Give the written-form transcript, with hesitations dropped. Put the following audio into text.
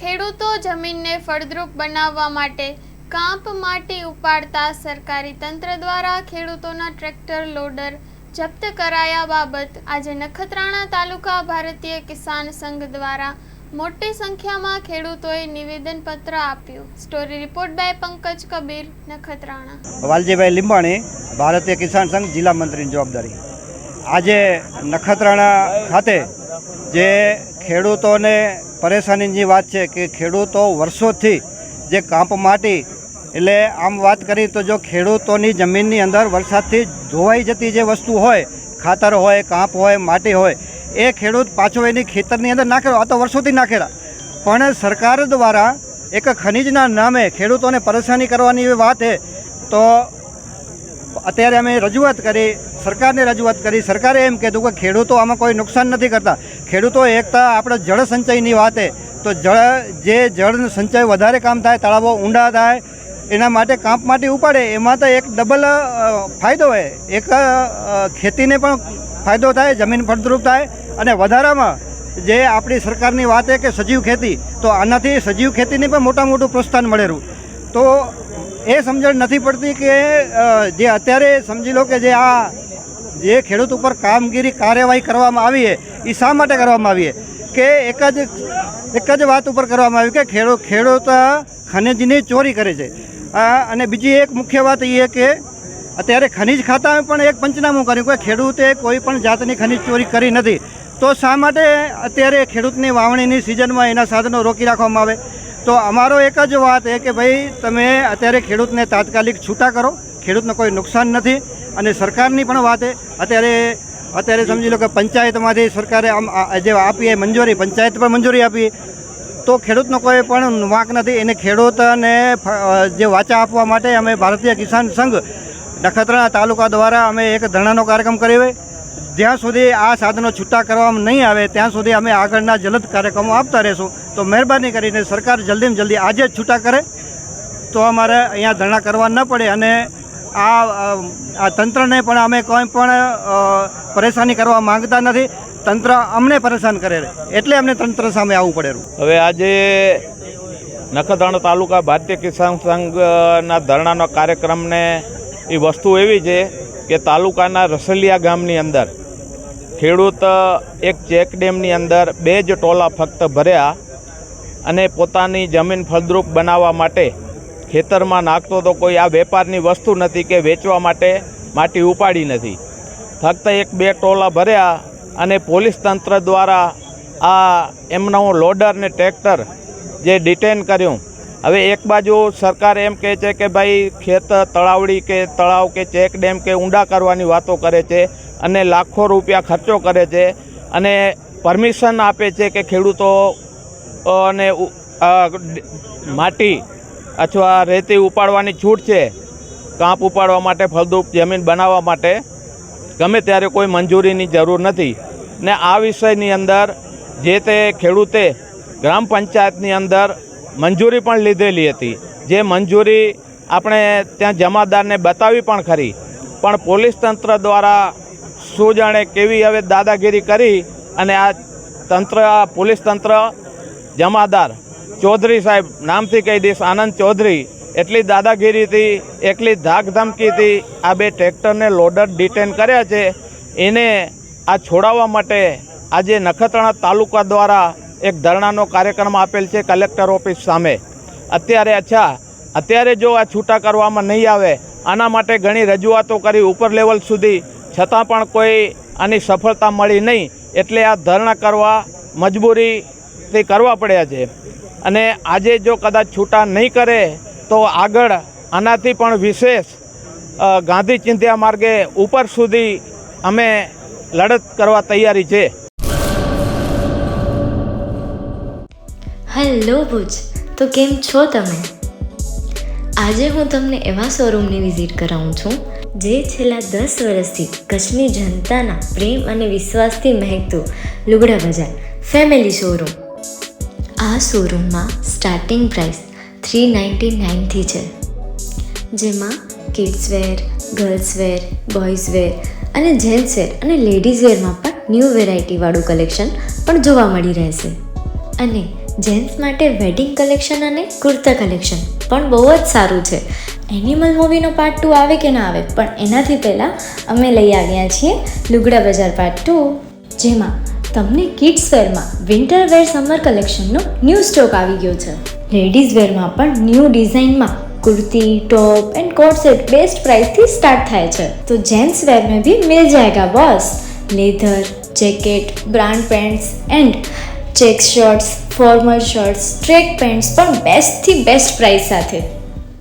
ખેડૂતો જમીનને ફળદ્રુપ બનાવવા માટે કાંપ માટી ઉપાડતા સરકારી તંત્ર દ્વારા ખેડૂતોના ટ્રેક્ટર લોડર જપ્ત કરાયા બાબત આજે નખત્રાણા તાલુકા ભારતીય કિસાન સંઘ દ્વારા મોટી સંખ્યામાં ખેડૂતોએ નિવેદનપત્ર આપ્યું। Story report by Pankaj Kabir, Nakhatrana. Valjibhai Limbani, Bharatiya Kisan સંઘ જિલ્લા મંત્રીની જવાબદારી। આજે નખત્રાણા ખાતે જે ખેડૂતોને પરેશાનીની વાત છે કે ખેડૂતો વર્ષોથી જે કાંપ માટી એટલે આમ વાત કરીએ તો જો ખેડૂતોની જમીનની અંદર વરસાદથી ધોવાઈ જતી જે વસ્તુ હોય, ખાતર હોય, કાંપ હોય, માટી હોય, એ ખેડૂત પાછો એની ખેતરની અંદર નાખેલો। આ તો વર્ષોથી નાખેલા, પણ સરકાર દ્વારા એક ખનીજના નામે ખેડૂતોને પરેશાની કરવાની એવી વાત છે। તો અત્યારે અમે રજૂઆત કરી, સરકારને રજૂઆત કરી। સરકારે એમ કીધું કે ખેડૂતો આમાં કોઈ નુકસાન નથી કરતા। ખેડૂતો એકતા આપણે જળ સંચયની વાત છે, તો જળ સંચય વધારે કામ થાય, તળાવો ઊંડા થાય, એના માટે કાંપ માટી ઉપાડે, એમાં તો એક ડબલ ફાયદો હોય। એક ખેતીને પણ ફાયદો થાય, જમીન ફળદ્રુપ થાય, અને વધારામાં જે આપણી સરકારની વાત છે કે સજીવ ખેતી, તો આનાથી સજીવ ખેતીને પણ મોટું પ્રોત્સાહન મળેલું। તો એ સમજણ નથી પડતી કે જે અત્યારે સમજી લો કે જે ખેડૂત ઉપર કામગીરી કાર્યવાહી કરવામાં આવી છે એ શા માટે કરવામાં આવી છે કે એક જ વાત ઉપર કરવામાં આવી કે ખેડૂત ખનિજની ચોરી કરે છે। અને બીજી એક મુખ્ય વાત એ કે અત્યારે ખનિજ ખાતાએ પણ એક પંચનામું કર્યું કે ખેડૂતે કોઈ પણ જાતની ખનિજ ચોરી કરી નથી। તો શા માટે અત્યારે ખેડૂતની વાવણીની સિઝનમાં એના સાધનો રોકી રાખવામાં આવે? તો અમારો એક જ વાત છે કે ભાઈ તમે અત્યારે ખેડૂતને તાત્કાલિક છૂટા કરો, ખેડૂતને કોઈ નુકસાન નથી। અને સરકારની પણ વાત છે, અત્યારે સમજી લો કે પંચાયતમાંથી સરકારે જે આપીએ મંજૂરી, પંચાયત પણ મંજૂરી આપી, તો ખેડૂતનો કોઈ પણ વાંક નથી। એને ખેડૂતને જે વાચા આપવા માટે અમે ભારતીય કિસાન સંઘ નખત્રાણા તાલુકા દ્વારા અમે એક ધરણાનો કાર્યક્રમ કર્યો। જ્યાં સુધી આ સાધનો છૂટા કરવામાં નહીં આવે ત્યાં સુધી અમે આગળના જલદ કાર્યક્રમો આપતા રહીશું। તો મહેરબાની કરીને સરકાર જલ્દીમાં જલ્દી આજે જ છૂટા કરે તો અમારે અહીંયા ધરણા કરવા ન પડે, અને આ તંત્રને પણ અમે કોઈ પણ પરેશાની કરવા માંગતા નથી। તંત્ર અમને પરેશાન કરે એટલે અમને તંત્ર સામે આવવું પડે। હવે આજે નખત્રાણા તાલુકા ભારતીય કિસાન સંઘના ધરણાનો કાર્યક્રમને એ વસ્તુ એવી છે કે તાલુકાના રસલિયા ગામની અંદર ખેડૂત એક ચેક ડેમની અંદર 2 જ ટોલા ફક્ત ભર્યા અને પોતાની જમીન ફળદ્રુપ બનાવવા માટે ખેતરમાં નાખતો તો કોઈ આ વેપારની વસ્તુ નથી કે વેચવા માટે માટી ઉપાડી નથી। ફક્ત 1-2 ટોલા ભર્યા અને પોલીસ તંત્ર દ્વારા આ એમનું લોડર ને ટ્રેક્ટર જે ડિટેન કર્યું। હવે એક બાજુ સરકાર એમ કહે છે કે ભાઈ ખેત તળાવડી કે તળાવ કે ચેક ડેમ કે ઊંડા કરવાની વાતો કરે છે અને લાખો રૂપિયા ખર્ચો કરે છે અને પરમિશન આપે છે કે ખેડૂતો અને માટી અથવા રેતી ઉપાડવાની છૂટ છે, કાંપ ઉપાડવા માટે, ફળદ્રુપ જમીન બનાવવા માટે ગમે ત્યારે કોઈ મંજૂરીની જરૂર નથી। ને આ વિષયની અંદર જે તે ખેડૂતે ગ્રામ પંચાયતની અંદર મંજૂરી પણ લીધેલી હતી, જે મંજૂરી આપણે ત્યાં જમાદારને બતાવી પણ ખરી, પણ પોલીસ તંત્ર દ્વારા શું જાણે કેવી હવે દાદાગીરી કરી અને આ તંત્ર, પોલીસ તંત્ર, જમાદાર ચૌધરી સાહેબ નામથી કહી દઈશ, આનંદ ચૌધરી, એટલી દાદાગીરીથી, એટલી ધાકધમકીથી આ 2 ટ્રેક્ટરને લોડર ડિટેન કર્યા છે। એને આ છોડાવવા માટે આજે નખત્રાણા તાલુકા દ્વારા એક ધરણાનો કાર્યક્રમ આપેલ છે કલેક્ટર ઓફિસ સામે। અત્યારે જો આ છૂટા કરવામાં નહીં આવે, આના માટે ઘણી રજૂઆતો કરી ઉપર લેવલ સુધી, છતાં પણ કોઈ આની સફળતા મળી નહીં, એટલે આ ધરણા કરવા મજબૂરીથી કરવા પડ્યા છે। અને આજે જો કદાચ છૂટા નહીં કરે તો આગળ આનાથી પણ વિશેષ ગાંધી ચિંધ્યા માર્ગે ઉપર સુધી અમે લડત કરવા તૈયારી છે। હેલો ભુજ, તો કેમ છો તમે? આજે હું તમને એવા શોરૂમની વિઝિટ કરાવું છું જે છેલ્લા 10 વર્ષથી કચ્છની જનતાના પ્રેમ અને વિશ્વાસથી મહેકતું લુગડા બજાર ફેમિલી શોરૂમ। આ શોરૂમમાં સ્ટાર્ટિંગ પ્રાઇસ 399થી છે, જેમાં kids wear, girls wear, boys wear અને જેન્ટ્સ વેર અને લેડીઝ વેરમાં પણ ન્યૂ વેરાયટીવાળું કલેક્શન પણ જોવા મળી રહેશે। અને જેન્ટ્સ માટે વેડિંગ કલેક્શન અને કુર્તા કલેક્શન પણ બહુ જ સારું છે. એનિમલ મૂવીનો પાર્ટ 2 આવે કે ના આવે, પણ એનાથી પહેલાં અમે લઈ આવ્યા છીએ લુગડા બજાર પાર્ટ 2, જેમાં તમને કિડ્સ વેરમાં વિન્ટર વેર સમર કલેક્શનનો ન્યૂ સ્ટોક આવી ગયો છે. લેડીઝ વેરમાં પણ ન્યૂ ડિઝાઇનમાં kurti, top and coat set best price थी स्टार्ट थाय छे. तो जेंट्स वेर में भी मिल जाएगा boss. Leather, jacket, brand pants and check shirts, formal shirts, track pants पर बेस्ट थी बेस्ट प्राइस साथे.